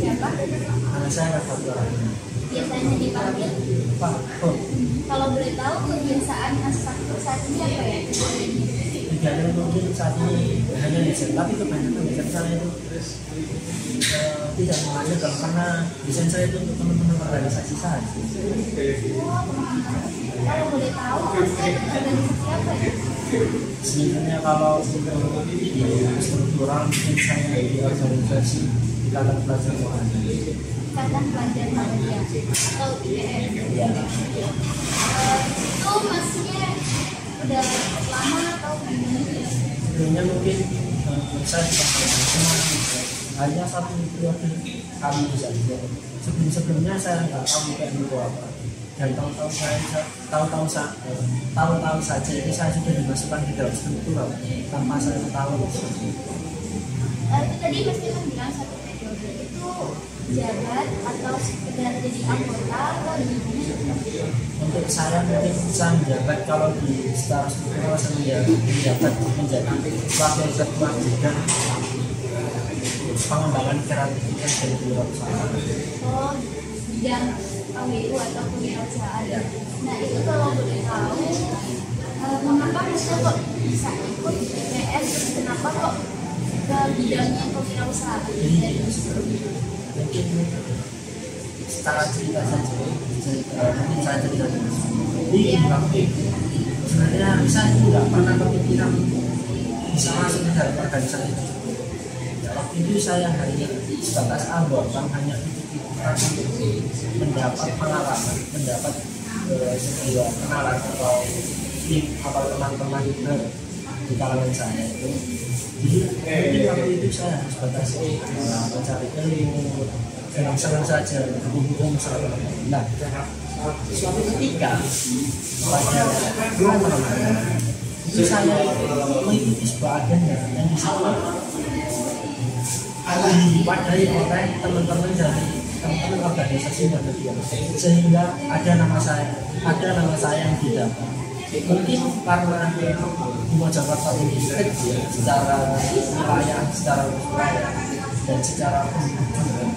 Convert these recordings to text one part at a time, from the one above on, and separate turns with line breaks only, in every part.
siapa?
Nama saya Rafa Rahman.
Biasanya dipanggil
Pak, oh,
kalau boleh tahu kebiasaan Asakti saat ini apa ya?
kegiatan mungkin saat ini hanya desain, tapi kebanyakan desain saya itu tidak mengandalkan karena desain saya itu untuk teman-teman organisasi saja.
Kalau boleh tahu organisasi apa ya?
Sebenarnya kalau di struktural mungkin saya di organisasi Ikatan Pelajar Muhammadiyah.
Ikatan Pelajar Muhammadiyah atau IPM.
Ya.
Itu maksudnya udah lama atau gimana?
Sebelumnya mungkin saya cuma hanya satu periode kami saja. Sebelumnya saya nggak tahu IPM itu apa. Dan tahun-tahun saja itu saya sudah dimasukkan di dalam struktural tanpa saya tahu.
Itu tadi Mas Firman bilang satu periode itu jabat atau sekedar jadi anggota atau gimana?
Untuk saya mungkin bisa menjabat kalau di secara struktural saya menjabat menjadi wakil ketua bidang pengembangan kreativitas dan kewirausahaan.
Oh, bidang KWU atau kewirausahaan. Nah itu kalau boleh tahu, mengapa Mas kok bisa ikut IPS? Kenapa kok ke bidangnya kewirausahaan?
Mungkin secara cerita saja, mungkin saya cerita dulu. Jadi waktu itu sebenarnya saya tidak pernah kepikiran bisa masuk ke dalam organisasi itu. Waktu itu saya hanya sebatas anggota, hanya mendapat pengalaman, mendapat sebuah kenalan atau teman-teman di kalangan saya itu. Jadi waktu itu saya harus batas mencari ilmu, senang-senang saja, berhubung sama. Nah, suatu ketika pada bulan Ramadan itu saya mengikuti sebuah agenda yang disebut diwadai oleh teman-teman dari teman-teman organisasi Muhammadiyah, sehingga ada nama saya yang didapat. Mungkin karena di Mojokerto ini kecil secara wilayah, secara wilayah dan secara penduduk,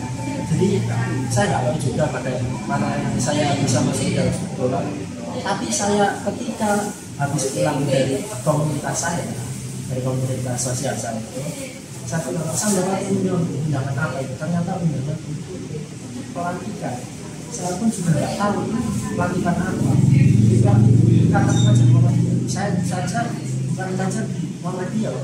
jadi saya nggak tahu juga mana saya bisa masuk dalam struktural. Tapi saya ketika habis pulang dari komunitas saya, dari komunitas sosial saya itu, saya dapat undangan apa itu, ternyata undangan pelantikan. Saya pun juga nggak tahu pelantikan apa. Ikatan Pelajar Muhammadiyah. Saya saja bukan belajar di Muhammadiyah.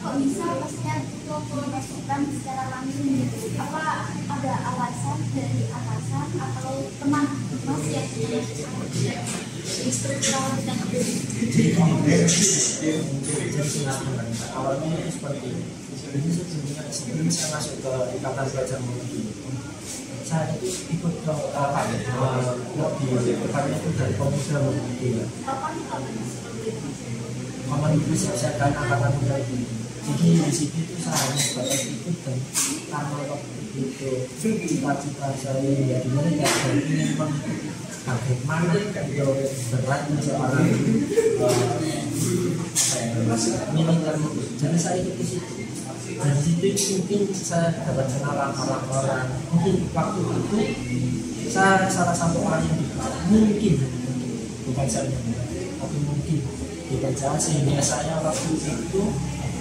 Kok bisa maksudnya itu memasukkan secara langsung gitu? Apa ada alasan dari atasan atau teman Mas yang di struktural dan
Jadi awalnya itu seperti ini. Jadi sebelum saya masuk ke Ikatan Pelajar Muhammadiyah, saya ikut ke di depannya itu dari pemuda Muhammadiyah. Komunitas kesiagaan angkatan muda itu. Jadi di situ itu saya hanya sebatas ikut dan karena waktu itu cita-cita saya menjadi mereka dan ingin mengikuti bagaimana itu beratnya seorang militer. Jadi saya ikut di situ. Dari situ mungkin saya dapat kenalan orang-orang. Mungkin waktu itu saya salah satu orang yang mungkin bukan saya, tapi mungkin dibaca sehingga saya waktu itu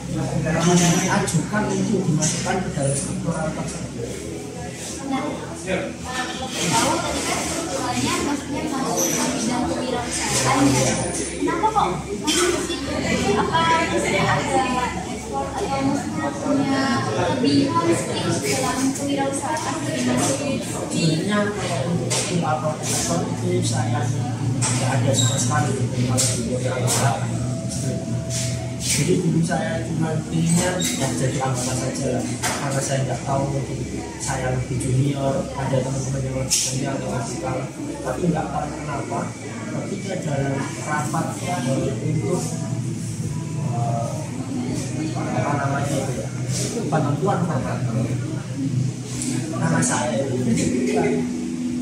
mengajukan untuk dimasukkan ke dalam struktural tersebut.
Nah, tahu tadi kan strukturalnya maksudnya masuk ke bidang kewirausahaan ya. Kenapa kok masuk ke situ? Apa misalnya ada ekspor atau maksudnya punya kelebihan skill dalam kewirausahaan
Sebenarnya kalau untuk ekspor itu saya tidak ada sama sekali kalau di kewirausahaan. Jadi dulu saya cuma pilihnya yang jadi anggota saja lah, karena saya nggak tahu mungkin saya lebih junior, ada teman-teman yang lebih senior atau lebih kalah, tapi nggak tahu kenapa ketika dalam rapat untuk apa namanya itu ya, penentuan format nama saya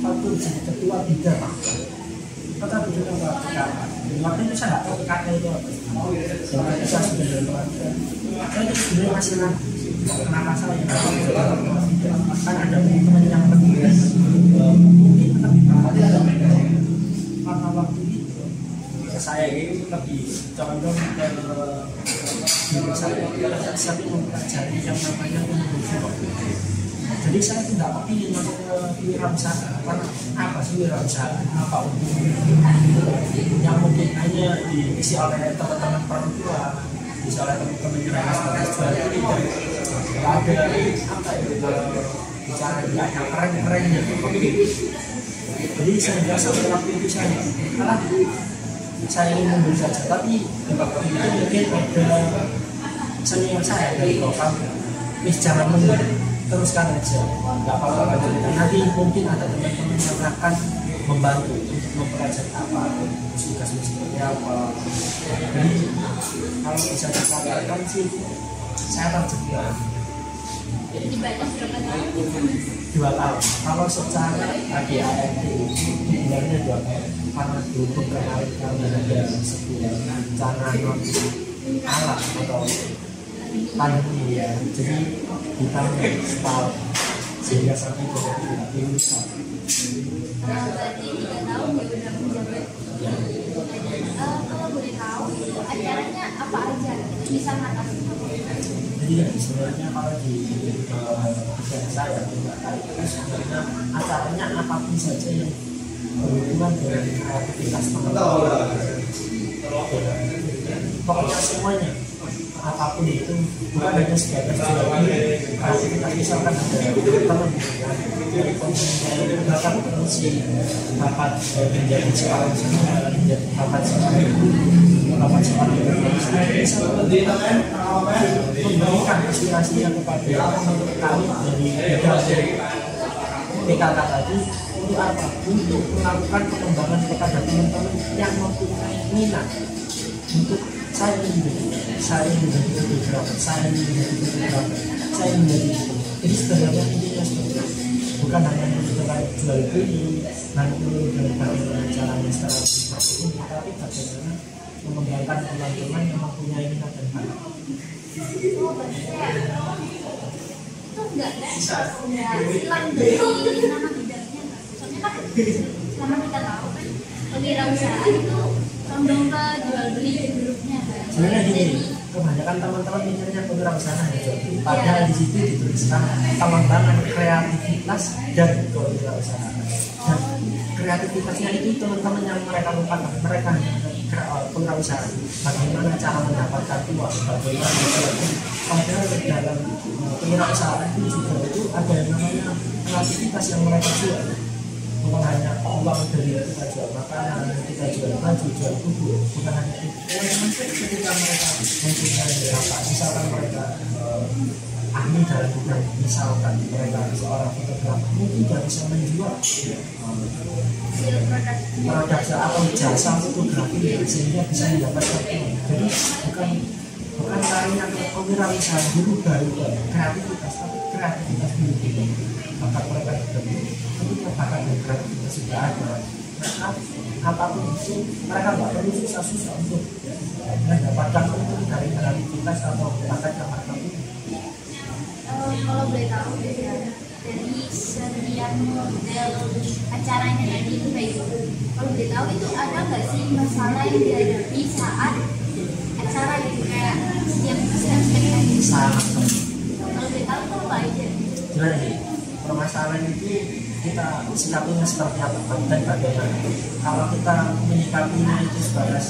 waktu jadi ketua bidang kata bidang apa waktu itu saya nggak tahu PKK itu apa. Saya sudah dalam saya itu sebenarnya masih ragu kenapa saya kan ada teman yang lebih mungkin lebih karena waktu itu saya ini lebih condong ke diri saya sering mempelajari yang namanya ilmu. Jadi saya tidak kepingin masuk ke wirausaha karena apa sih wirausaha, apa yang mungkin hanya diisi oleh teman-teman perempuan, diisi oleh teman-teman yang sebagai jual beli, tidak ada apa itu bicara dia ada keren-kerennya. Jadi saya biasa waktu itu saya ingin membeli saja, tapi di waktu itu mungkin ada senior saya dari lokal, jangan membeli, teruskan aja, nggak apa-apa. Nanti mungkin ada teman-teman yang akan membantu untuk mempelajari apa tugasnya seperti apa. Jadi kalau bisa dikatakan sih saya terjebak.
Jadi banyak berapa tahun?
2 tahun. Kalau secara ADART itu bilangnya 2 tahun. Karena dulu kemarin kami ada sebuah bencana non alam atau pandemi ya. Jadi kita setahun sehingga sampai jadi lulusan.
Berarti 3 tahun ya udah menjabat.
Ya.
Kalau boleh tahu itu acaranya apa aja? Bisa nggak?
Jadi sebenarnya kalau di bidang saya itu sebenarnya acaranya apapun saja yang berhubungan dengan aktivitas teman-teman. Pokoknya semuanya apapun itu bukan hanya sebatas aktivitas, misalkan ada teman dari komunitas bahkan fungsi dapat menjadi seorang senior, dapat seorang bisa memberikan inspirasinya kepada kami dari PKK tadi untuk apa? Untuk melakukan pengembangan kepada teman-teman yang mempunyai minat untuk saya menjadi fotografer, saya menjadi jadi sebenarnya intinya seperti itu. Bukan hanya menjual jual beli, nanti dengan bagaimana caranya seperti ini, tapi bagaimana mengembangkan teman-teman yang mempunyai minat dan bakat.
Itu enggak hilang dari nama bidangnya. Soalnya kan selama kita tahu kan kewirausahaan itu condong ke jual beli grupnya kan.
Sebenarnya gini, kebanyakan teman-teman mikirnya kewirausahaan ya, padahal di situ dituliskan pengembangan kreativitas dan kewirausahaan. Dan kreativitasnya itu teman-teman yang mereka lupakan, mereka kewirausahaan. Bagaimana cara mendapatkan uang, bagaimana padahal dalam kewirausahaan itu juga itu ada yang namanya kreativitas yang mereka jual. Bukan hanya uang dari kita jual makanan, kita jual baju, jual buku, bukan hanya itu. Ketika mereka mempunyai apa, misalkan mereka ahli dalam bidang, misalkan mereka seorang fotografer, mungkin tidak bisa menjual produk atau jasa fotografi sehingga bisa mendapatkan uang. Jadi bukan karena kewirausahaan dulu baru kreativitas, tapi kreativitas dulu bakat mereka juga. Ketika bakat dan kreativitas sudah ada, apapun itu mereka nggak perlu susah-susah untuk mendapatkan untung dari kreativitas atau bakat yang mereka punya.
Kalau boleh tahu dari sekian model acaranya tadi itu kayak gitu. Kalau boleh tahu itu ada nggak sih masalah yang dihadapi saat acara itu kayak setiap step-stepnya?
Sangat.
Kalau boleh tahu itu apa aja?
Gimana sih? Permasalahan itu kita sikapinya seperti apa dan bagaimana. Kalau kita menyikapinya itu sebagai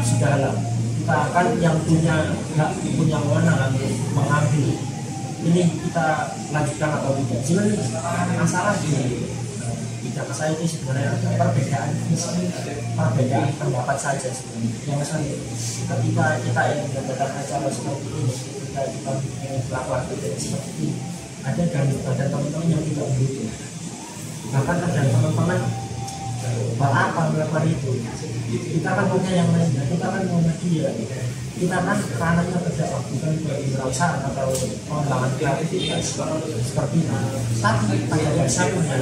sudah lah, kita akan yang punya wewenang mengambil ini kita lanjutkan atau tidak. Sebenarnya masalah di bidang saya itu sebenarnya perbedaan visi, perbedaan pendapat saja sebenarnya. Yang misalnya ketika kita ingin mendapatkan acara seperti ini, ketika kita ingin melakukan kegiatan seperti ini, ada teman-teman yang tidak mendukung. Bahkan ada teman-teman apa melakukan itu. Kita kan punya yang lain, kita kan mau media. Kita kan ranahnya berdakwah, bukan berwirausaha atau pengembangan kreativitas seperti itu. Tapi pada dasarnya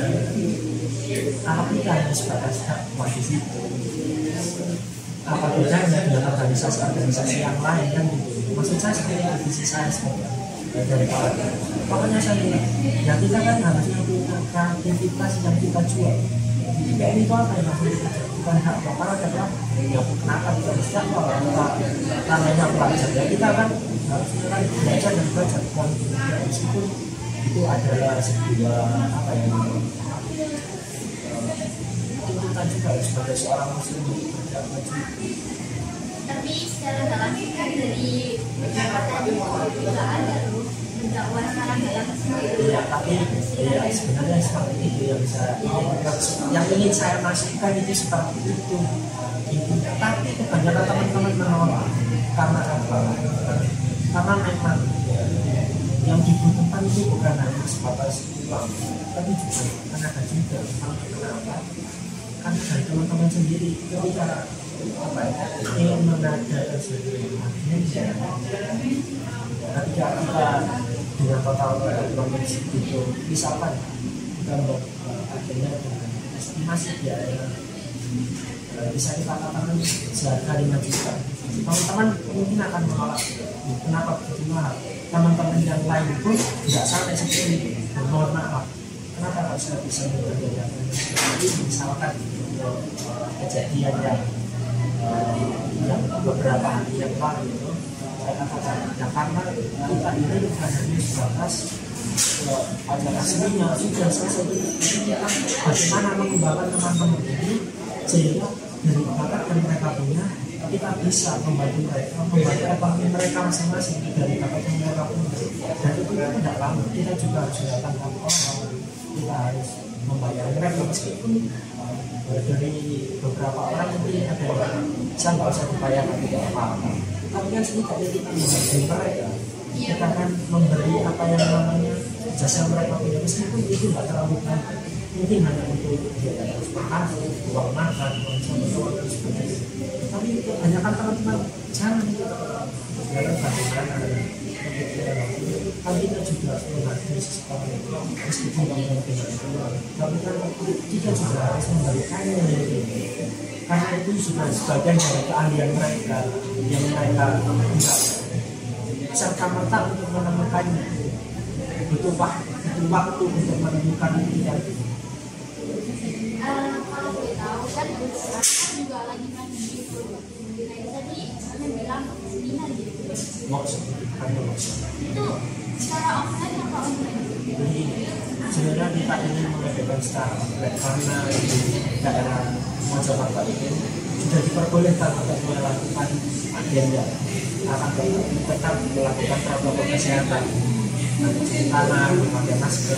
kalau kita hanya sebatas dakwah di situ, apa bedanya dengan organisasi yang lain kan gitu. Maksud saya seperti visi saya seperti itu. dari keluarga. Makanya saya bilang, ya kita kan harusnya punya kreativitas yang kita jual. Kayak itu apa yang harus kita jual? Bukan hak karena adalah ya kenapa kita bisa namanya pelajar ya kita kan harusnya kan belajar dan belajar bukan meskipun itu adalah sebuah apa ya tuntutan juga sebagai seorang muslim tidak maju.
Tapi secara nggak langsung kan dari pendapatan juga ada loh dakwah sekarang dalam sendiri.
Iya, tapi ya sebenarnya seperti itu yang bisa yang ingin saya masukkan itu seperti itu. Tapi kebanyakan teman-teman menolak karena apa? Karena memang yang dibutuhkan itu bukan hanya sebatas uang, tapi juga tenaga juga. Kenapa? Kan dari teman-teman sendiri ketika apa ya ingin mengadakan sesuatu ketika kita dengan total provinsi itu misalkan kita akhirnya estimasi biaya bisa kita katakan seharga 5 juta. Teman-teman mungkin akan menolak. Kenapa begitu mahal? Teman-teman yang lain pun tidak sampai seperti mohon maaf. Kenapa harus bisa membayar? Jadi misalkan kejadian yang beberapa hari yang lalu itu saya katakan ya karena kita ini bukan hanya sebatas acara seninya sudah selesai bagaimana mengembangkan teman-teman ini sehingga dari bakat yang mereka punya kita bisa membantu mereka ekonomi mereka masing-masing dari bakat yang mereka punya dan itu tidak lama kita juga harus datang ke orang kita harus membayar mereka meskipun dari beberapa orang mungkin ada saya nggak usah dibayar tidak apa-apa tapi kan setidaknya kita menghargai mereka kita akan memberi apa yang namanya jasa mereka punya meskipun itu nggak terlalu banyak mungkin hanya untuk biaya makan, uang makan, uang dan sebagainya tapi kebanyakan teman-teman jangan itu dalam bagaimana kan kita juga menghargai seseorang meskipun kita tidak keluar tapi kan kita juga harus memberikannya karena itu sudah sebagian dari keahlian mereka yang mereka tidak serta merta untuk menemukannya butuh waktu untuk menemukan itu
kalau boleh tahu kan saya juga lagi ngaji gitu tadi saya bilang seminar gitu itu secara offline atau online?
Jadi sebenarnya kita ingin mengadakan secara offline karena di daerah Mojokerto itu sudah diperbolehkan untuk melakukan agenda akan tetap melakukan protokol kesehatan mencuci tangan, memakai masker,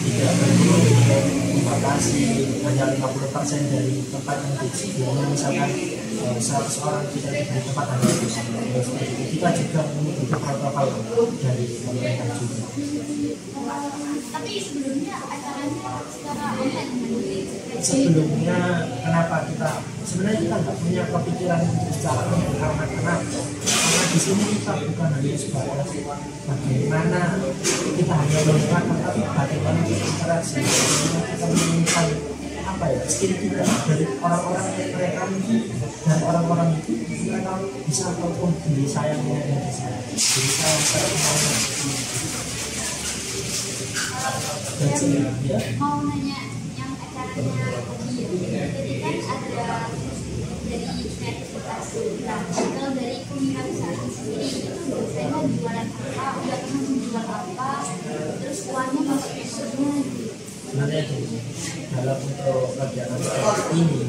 tidak berkerumun, membatasi hanya 50% dari tempat yang disediakan misalkan 100 orang kita diberi tempat hanya kita juga mengikuti protokol dari pemerintah juga.
Tapi sebelumnya acaranya secara online
sebelumnya kenapa kita sebenarnya kita nggak punya kepikiran untuk secara online karena di sini kita bukan hanya sebatas bagaimana kita hanya menggunakan tapi bagaimana kita interaksi kita menemukan apa ya skill kita dari orang-orang yang mereka dan orang-orang itu mereka bisa telepon diri saya diri saya
mau nanya yang acaranya jadi kan ada dari kreativitas kita kalau dari kewirausahaan sendiri itu biasanya jualan apa udah pernah menjual apa terus uangnya masuk maksudnya
sebenarnya dalam untuk kegiatan seperti ini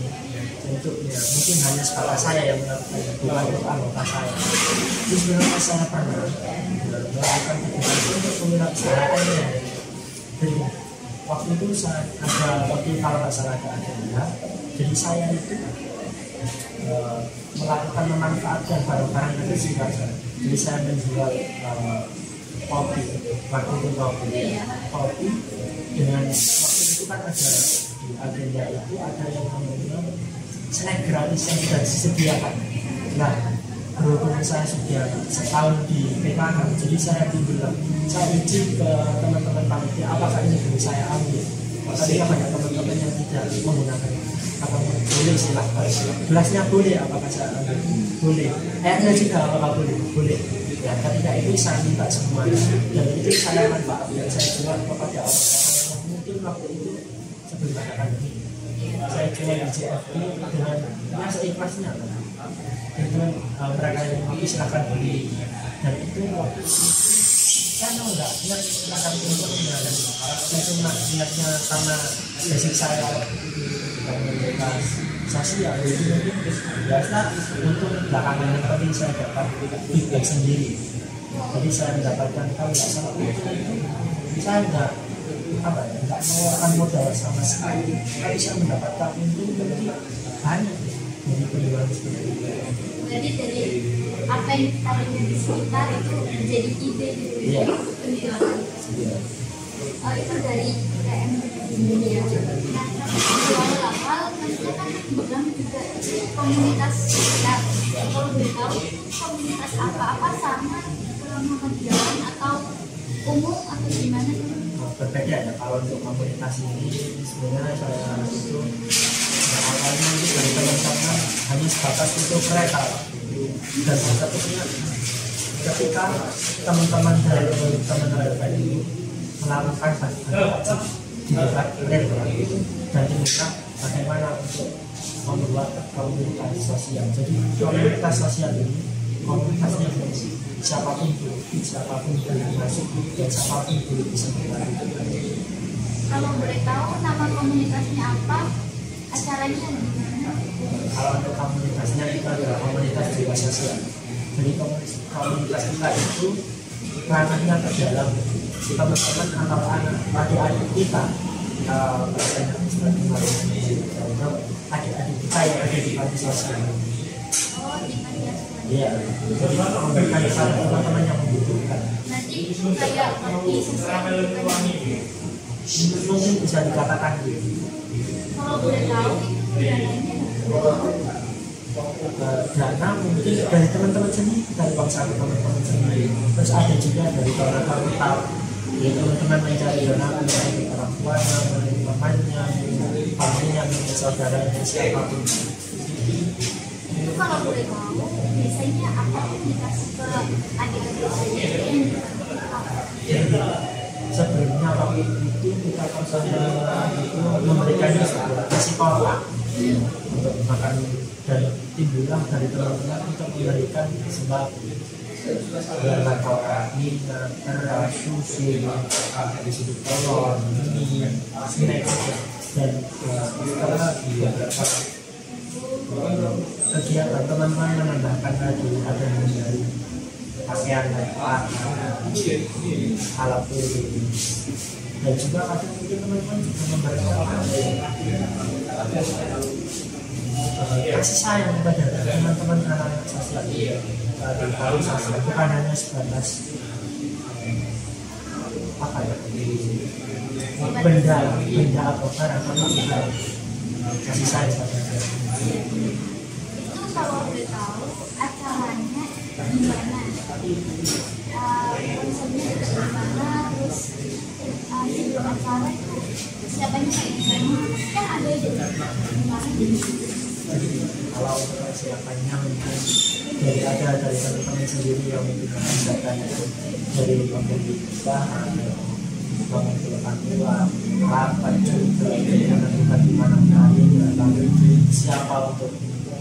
bentuknya mungkin hanya sebatas saya yang melakukan bukan untuk anggota saya itu sebenarnya saya pernah melakukan kegiatan untuk kewirausahaannya jadi waktu itu saya ada waktu kalau nggak salah ada agenda jadi saya itu melakukan memanfaatkan barang-barang yang disingkat jadi saya menjual kopi waktu itu kopi dengan waktu itu kan ada di agenda itu ada yang namanya snack gratis yang sudah disediakan nah berhubung saya sudah setahun di PKK jadi saya bilang saya izin ke teman-teman panitia apakah ini boleh saya ambil ketika banyak teman-teman yang tidak menggunakan apa boleh silahkan, gelasnya boleh apakah saya ambil, boleh, airnya juga apakah boleh, boleh. Ya ketika itu saya minta semuanya, dan itu saya manfaatkan, saya jual kepada orang-orang yang mungkin waktu itu sebelum ada pandemi, saya jual di JFD dengan ya seikhlasnya, itu mereka yang mampu silahkan beli, dan itu waktu itu saya enggak niat silahkan untungnya, dan saya cuma niatnya karena basic saya komunitas sosial itu biasa untuk belakangan yang penting saya dapat feedback sendiri, jadi saya mendapatkan kalau nggak salah itu saya nggak mengeluarkan modal sama sekali, tapi saya mendapatkan untung lebih banyak dari penjualan seperti itu.
Jadi dari apa yang tadinya di sekitar itu menjadi ide gitu ya, penjualan. Oh, itu dari UTM ini ya. Nah, di awal-awal maksudnya kan bilang juga komunitas sekitar. Kalau boleh tahu komunitas apa sama Muhammadiyah atau umum atau gimana?
Berbeda ya, kalau untuk komunitas ini sebenarnya saya itu awalnya itu dari teman-teman hanya sebatas itu mereka, dan satunya ketika teman-teman dari teman-teman itu melakukan kajian di dekat itu dan diminta bagaimana untuk membuat komunitas sosial. Jadi komunitas sosial ini komunitasnya siapapun boleh masuk dan siapapun boleh bisa bergabung.
Kalau boleh tahu nama komunitasnya apa, acaranya gimana?
Kalau untuk komunitasnya itu adalah komunitas jiwa sosial. Jadi komunitas kita itu ranahnya terdalam, teman-teman atau adik-adik kita, adik-adik kita yang ada di panti sosial.
Oh, di media sosial.
Iya, jadi memberikan kepada teman-teman yang membutuhkan.
Nanti kayak panti sosial
Mungkin bisa dikatakan gitu.
kalau boleh tahu
Dana mungkin dari teman-teman sendiri, dari bangsa teman-teman sendiri. Terus ada juga dari teman-teman kita, ya teman-teman mencari dana dari orang tuanya, dari mamanya, pamannya, dari saudaranya, siapapun.
itu kalau boleh tahu biasanya apa komunikasi ke adik-adik saja
Jadi sebelumnya waktu itu kita konsultasi itu memberikan sebuah psikolog untuk makan, dan timbullah dari teman-teman untuk memberikan sebab minyak, beras, susu, dari sudut telur, mie, snack, dan setelah beberapa kegiatan teman-teman menambahkan lagi ada dari pakaian alat tulis, dan juga ada mungkin teman-teman juga memberikan kasih sayang kepada teman-teman anak-anak sosial di tahun sosial, bukan hanya sebatas apa ya, benda atau barang, tapi juga kasih sayang kepada
itu kalau boleh tahu acaranya gimana, konsepnya gimana, terus sebelum acara itu siapanya kayak gimana, kan ada gimana gitu.
Kalau persiapannya mungkin dari teman-teman sendiri yang mungkin mengerjakan itu dari pemerintah, mengumpulkan uang, rapat juga dengan bagaimana hari, lalu siapa untuk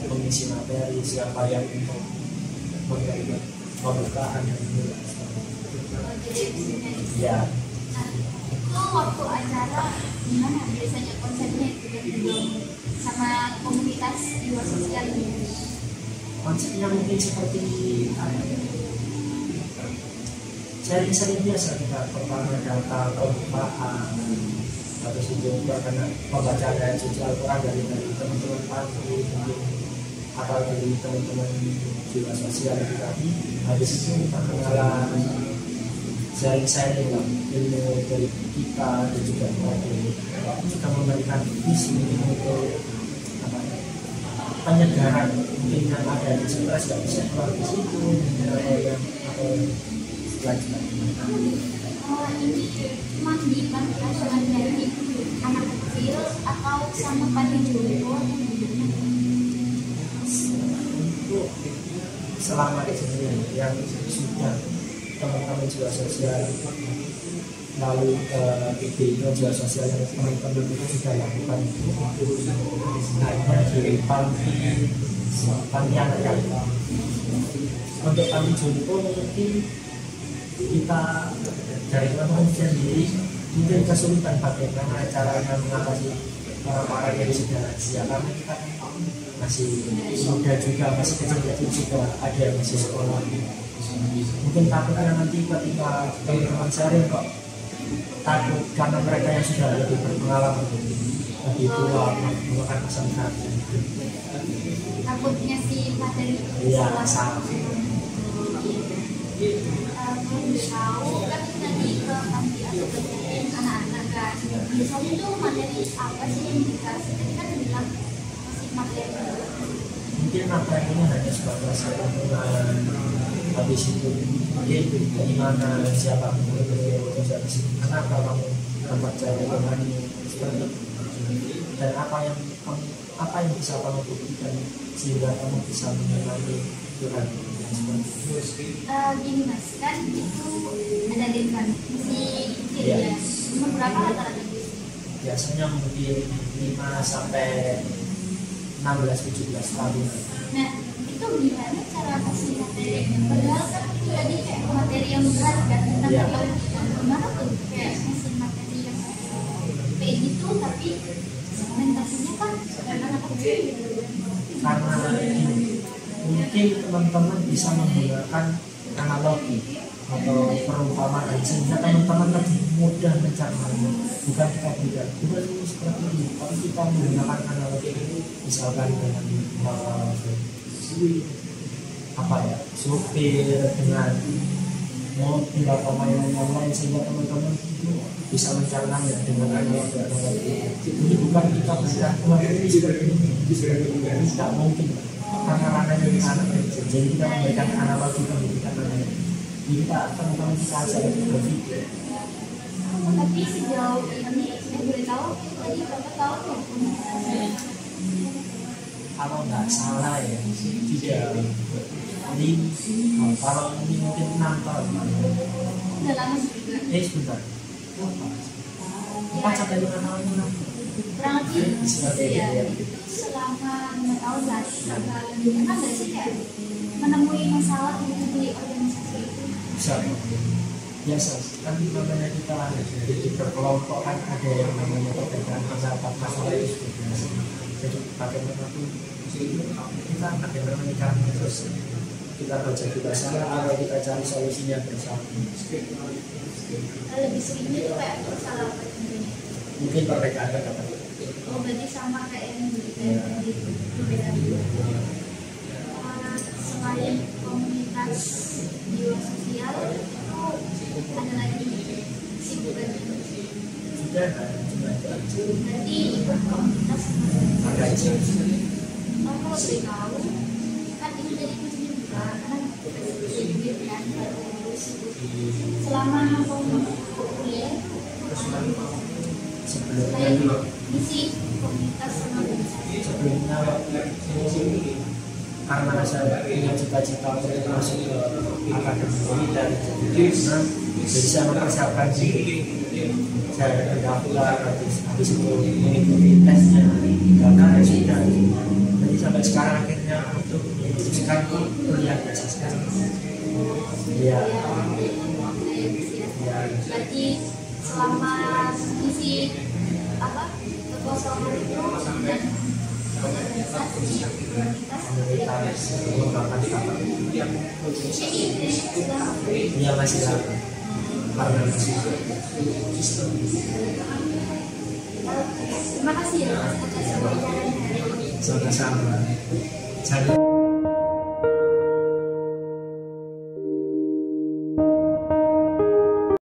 mengisi materi, siapa yang untuk pembukaan yang ya.
Itu waktu acara gimana biasanya konsepnya itu yang dibangun sama komunitas di luar sosial ini?
Konsepnya mungkin seperti sering biasa, kita pertama datang pembukaan, habis itu karena pembacaan ayat suci Al-Quran dari teman-teman panti atau dari teman-teman jiwa sosial itu tadi, habis itu perkenalan, sharing ilmu dari kita dan juga dari kita memberikan visi untuk penyegaran mungkin yang ada di stres nggak bisa keluar di situ, atau selanjutnya.
ini cuma di panti asuhan dari anak kecil atau sama panti jompo?
Untuk selama kejadian yang sudah teman-teman jiwa sosial lalu PBI jiwa sosial yang teman-teman itu sudah lakukan hanya di panti anak yatim. Untuk panti jompo mungkin kita dari teman-teman sendiri mungkin kesulitan bagaimana caranya mengatasi orang-orang yang sudah lansia, karena kita kan masih muda juga, masih kecil-kecil juga, ada yang masih sekolah. Mungkin takutnya nanti ketika teman-teman sharing kok takut karena mereka yang sudah lebih berpengalaman, lebih tua, melakukan pesan-pesan.
Takutnya si materi
Iya, salah.
tahu kan tadi ke panti asuhan anak-anak kan, biasanya tuh materi apa sih yang dikasih? Tadi kan bilang masih materi.
Mungkin materinya hanya sebatas hubungan, habis itu mungkin bagaimana siapa terus kenapa kamu mempercaya dengan seperti itu, dan apa yang bisa kamu buktikan sehingga kamu bisa mengenali Tuhan.
Gini mas, kan itu ada dekan masih kecil
Iya.
ya. Umur berapa rata-rata?
Biasanya mungkin 5 sampai 16-17 tahun.
Nah, itu gimana cara kasih materi? Padahal kan itu tadi kayak materi yang berat kan, tentang
Iya.
gimana tuh kayak kasih materi yang kayak gitu, tapi segmentasinya kan anak kecil.
Karena mungkin teman-teman bisa menggunakan analogi atau perumpamaan sehingga teman-teman lebih mudah mencernanya. Bukan kita tidak, bukan seperti ini, tapi kita menggunakan analogi misalkan dengan apa ya, supir dengan mobil atau mainan yang lain, sehingga teman-teman itu bisa mencernanya dengan analogi. Ini bukan kita berikan ini seperti ini, tidak mungkin karena ranahnya di sana. Jadi kita memberikan analogi pendidikan namanya. Jadi kita teman-teman kita ajar berpikir.
Tapi sejauh ini saya boleh tahu tadi berapa tahun ya?
Kalau nggak salah ya, tidak kalau ini mungkin 6 tahun.
Udah lama juga.
Sebentar. 4 sampai 5 tahun.
Kurang lebih
Seperti
ya.
itu.
Selama 5 tahun lah. Lebih pernah nggak sih kayak menemui masalah di organisasi itu?
Bisa. Biasa. Kan namanya kita jadi berkelompok kan ada yang namanya perbedaan pendapat masalah itu biasa. Jadi bagaimana pun kita bagaimana menyikapi terus kita baca juga salah atau kita cari solusinya bersama.
Lebih seringnya tuh kayak masalah apa tentunya?
Mungkin perbedaan pendapat.
Oh berarti sama kayak yang di perbedaan itu. Selain komunitas jiwa sosial itu ada lagi kesibukannya.
Sudah cuma itu aja.
Berarti ikut komunitas
Ada aja.
kalau boleh tahu kan itu jadi kuncinya kan sedikit kan selama kamu kuliah
Sebelumnya
isi komunitas sama organisasi.
sebelumnya karena saya punya cita-cita untuk masuk ke akademi dari karena jadi saya mempersiapkan diri, saya berdaftar habis itu mengikuti tesnya karena sudah, jadi sampai sekarang akhirnya untuk memutuskan kuliah biasa sekarang. Iya.
Berarti selama isi apa kekosongan itu dan organisasi komunitas
Iya masih lama karena masih.
terima kasih ya atas wawancaranya hari ini.
Sama-sama.